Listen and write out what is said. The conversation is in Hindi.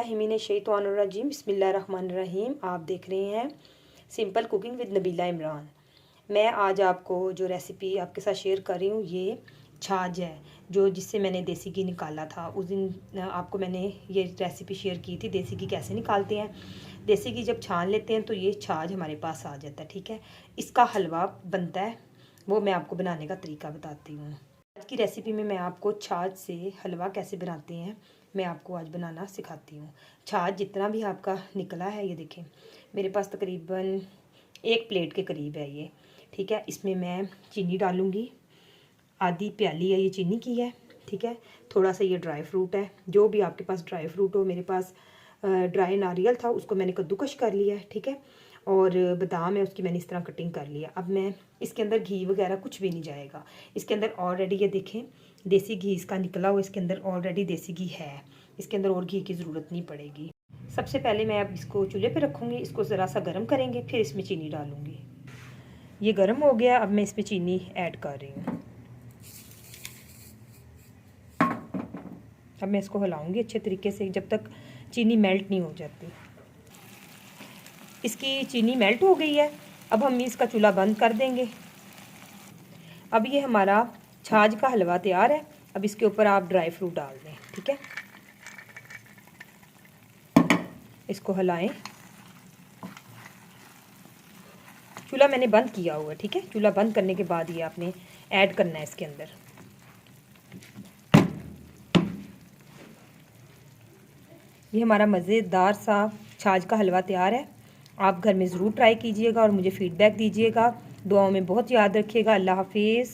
औज़ुबिल्लाहि मिनश्शैतानिर्रजीम बिस्मिल्लाहिर्रहमानिर्रहीम। आप देख रहे हैं simple cooking with Nabila Imran. मैं आज आपको जो रेसिपी आपके साथ शेयर कर रही हूँ ये छाछ है, जो जिससे मैंने देसी घी निकाला था। उस दिन आपको मैंने ये रेसिपी शेयर की थी देसी घी कैसे निकालते हैं। देसी घी जब छान लेते हैं तो ये छाछ हमारे पास आ जाता है। ठीक है, इसका हलवा बनता है, वो मैं आपको बनाने का तरीका बताती हूँ। आज की रेसिपी में मैं आपको छाछ से हलवा कैसे बनाते हैं मैं आपको आज बनाना सिखाती हूँ। छाछ जितना भी आपका निकला है, ये देखें मेरे पास तकरीबन 1 प्लेट के करीब है ये। ठीक है, इसमें मैं चीनी डालूँगी, आधी प्याली है ये चीनी की है। ठीक है, थोड़ा सा ये ड्राई फ्रूट है, जो भी आपके पास ड्राई फ्रूट हो। मेरे पास ड्राई नारियल था, उसको मैंने कद्दूकश कर लिया है। ठीक है, और बादाम है, उसकी मैंने इस तरह कटिंग कर लिया। अब मैं इसके अंदर घी वगैरह कुछ भी नहीं जाएगा। इसके अंदर ऑलरेडी ये देखें देसी घी इसका निकला हुआ, इसके अंदर ऑलरेडी देसी घी है। इसके अंदर और घी की ज़रूरत नहीं पड़ेगी। सबसे पहले मैं अब इसको चूल्हे पे रखूँगी, इसको ज़रा सा गर्म करेंगे, फिर इसमें चीनी डालूँगी। ये गर्म हो गया, अब मैं इसमें चीनी ऐड कर रही हूँ। अब मैं इसको हिलाऊंगी अच्छे तरीके से जब तक चीनी मेल्ट नहीं हो जाती। इसकी चीनी मेल्ट हो गई है, अब हम इसका चूल्हा बंद कर देंगे। अब ये हमारा छाछ का हलवा तैयार है। अब इसके ऊपर आप ड्राई फ्रूट डाल दें। ठीक है, इसको हिलाएं। चूल्हा मैंने बंद किया हुआ है। ठीक है, चूल्हा बंद करने के बाद ये आपने ऐड करना है इसके अंदर। ये हमारा मज़ेदार सा छाछ का हलवा तैयार है। आप घर में ज़रूर ट्राई कीजिएगा और मुझे फ़ीडबैक दीजिएगा। दुआओं में बहुत याद रखिएगा। अल्लाह हाफिज़।